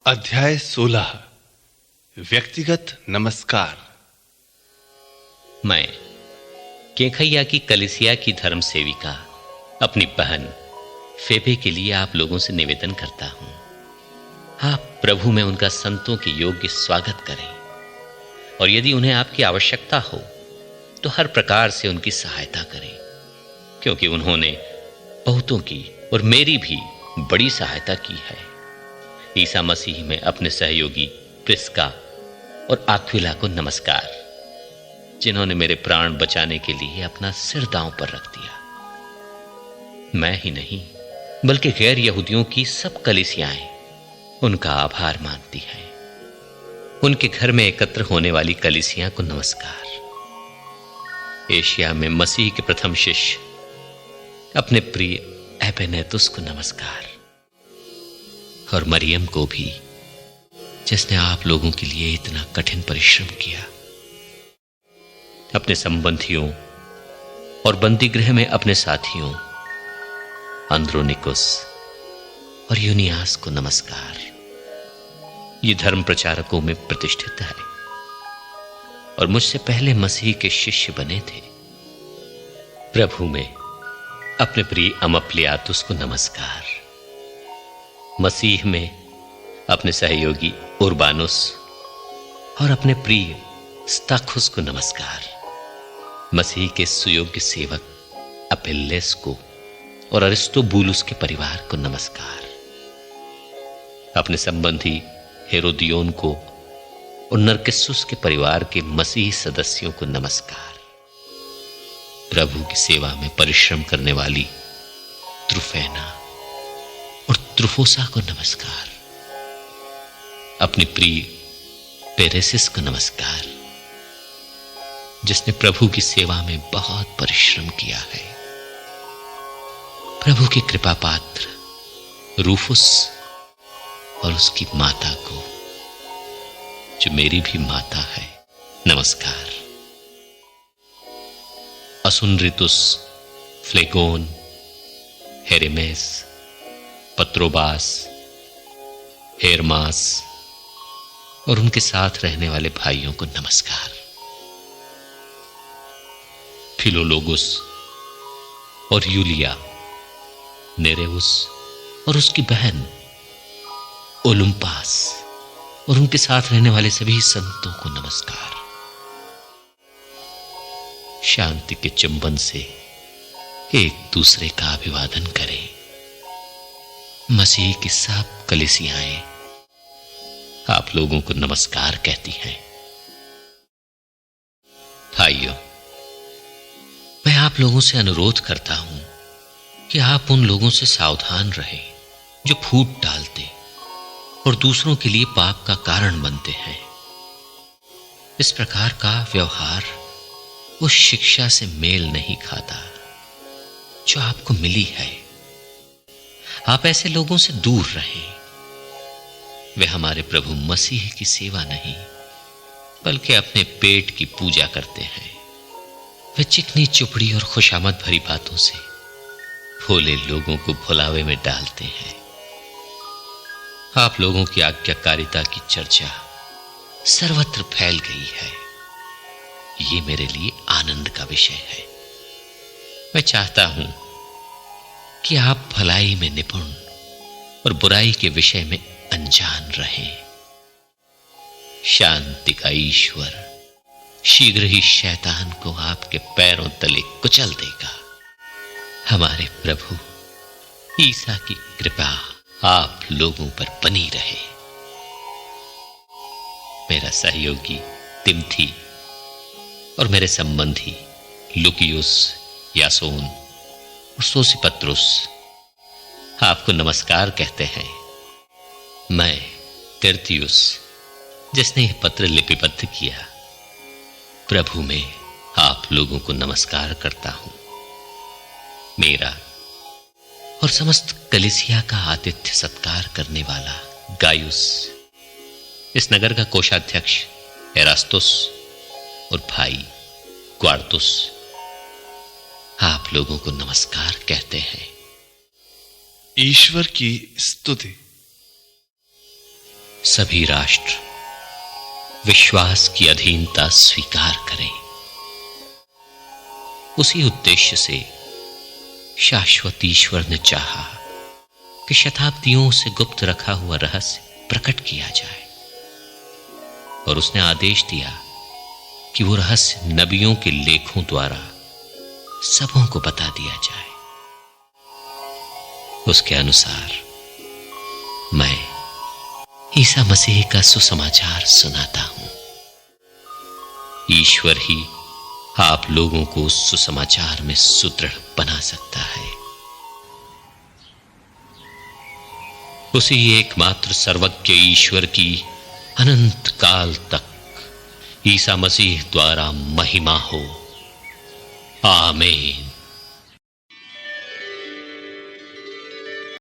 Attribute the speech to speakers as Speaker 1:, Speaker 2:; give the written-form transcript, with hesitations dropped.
Speaker 1: अध्याय 16 व्यक्तिगत नमस्कार।
Speaker 2: मैं केखैया की कलिसिया की धर्म सेविका अपनी बहन फेबे के लिए आप लोगों से निवेदन करता हूं, आप प्रभु में उनका संतों के योग्य स्वागत करें और यदि उन्हें आपकी आवश्यकता हो तो हर प्रकार से उनकी सहायता करें, क्योंकि उन्होंने बहुतों की और मेरी भी बड़ी सहायता की है। ईसा मसीह में अपने सहयोगी प्रिस्का और आक्विला को नमस्कार, जिन्होंने मेरे प्राण बचाने के लिए अपना सिर दांव पर रख दिया। मैं ही नहीं बल्कि गैर यहूदियों की सब कलीसियाएं उनका आभार मानती हैं। उनके घर में एकत्र होने वाली कलीसिया को नमस्कार। एशिया में मसीह के प्रथम शिष्य अपने प्रिय एपेनेतुस को नमस्कार, और मरियम को भी, जिसने आप लोगों के लिए इतना कठिन परिश्रम किया। अपने संबंधियों और बंदीगृह में अपने साथियों अंद्रोनिकुस और यूनियास को नमस्कार। ये धर्म प्रचारकों में प्रतिष्ठित है और मुझसे पहले मसीह के शिष्य बने थे। प्रभु में अपने प्रिय अमप्लियातुस को नमस्कार। मसीह में अपने सहयोगी उर्बानुस और अपने प्रिय स्ताखुस को नमस्कार। मसीह के सुयोग्य सेवक अपेल्लेस को और अरिस्तोबुलुस के परिवार को नमस्कार। अपने संबंधी हेरोदियोन को और नरकिस्सुस के परिवार के मसीह सदस्यों को नमस्कार। प्रभु की सेवा में परिश्रम करने वाली त्रुफेना और त्रुफोसा को नमस्कार। अपनी प्रिय पेरेसिस को नमस्कार, जिसने प्रभु की सेवा में बहुत परिश्रम किया है। प्रभु की कृपा पात्र रूफुस और उसकी माता को, जो मेरी भी माता है, नमस्कार। असुनरितुस, फ्लेगोन, हेरेमेस, पत्रोबास, हेरमास और उनके साथ रहने वाले भाइयों को नमस्कार। फिलोलोगुस और यूलिया, नेरेउस और उसकी बहन ओलुम्पास और उनके साथ रहने वाले सभी संतों को नमस्कार। शांति के चुंबन से एक दूसरे का अभिवादन करें। मसीह की सब कलीसियाएं आप लोगों को नमस्कार कहती हैं। भाइयों, मैं आप लोगों से अनुरोध करता हूं कि आप उन लोगों से सावधान रहें जो फूट डालते और दूसरों के लिए पाप का कारण बनते हैं। इस प्रकार का व्यवहार उस शिक्षा से मेल नहीं खाता जो आपको मिली है। आप ऐसे लोगों से दूर रहें। वे हमारे प्रभु मसीह की सेवा नहीं बल्कि अपने पेट की पूजा करते हैं। वे चिकनी चुपड़ी और खुशामद भरी बातों से भोले लोगों को भुलावे में डालते हैं। आप लोगों की आज्ञाकारिता की चर्चा सर्वत्र फैल गई है। ये मेरे लिए आनंद का विषय है। मैं चाहता हूं कि आप भलाई में निपुण और बुराई के विषय में अनजान रहें। शांति का ईश्वर शीघ्र ही शैतान को आपके पैरों तले कुचल देगा। हमारे प्रभु ईसा की कृपा आप लोगों पर बनी रहे। मेरा सहयोगी तिमथी और मेरे संबंधी लुकियुस, यासोन और सोसिपत्रुस आपको नमस्कार कहते हैं। मैं तिर्तियुस, जिसने यह पत्र लिपिबद्ध किया, प्रभु में आप लोगों को नमस्कार करता हूं। मेरा और समस्त कलीसिया का आतिथ्य सत्कार करने वाला गायुस, इस नगर का कोषाध्यक्ष एरास्तुस और भाई क्वार्तुस आप लोगों को नमस्कार कहते हैं।
Speaker 1: ईश्वर की स्तुति।
Speaker 2: सभी राष्ट्र विश्वास की अधीनता स्वीकार करें। उसी उद्देश्य से शाश्वत ईश्वर ने चाहा कि शताब्दियों से गुप्त रखा हुआ रहस्य प्रकट किया जाए, और उसने आदेश दिया कि वो रहस्य नबियों के लेखों द्वारा सबों को बता दिया जाए। उसके अनुसार मैं ईसा मसीह का सुसमाचार सुनाता हूं। ईश्वर ही आप लोगों को उस सुसमाचार में सुदृढ़ बना सकता है। उसी एकमात्र सर्वज्ञ ईश्वर की अनंत काल तक ईसा मसीह द्वारा महिमा हो। आमीन।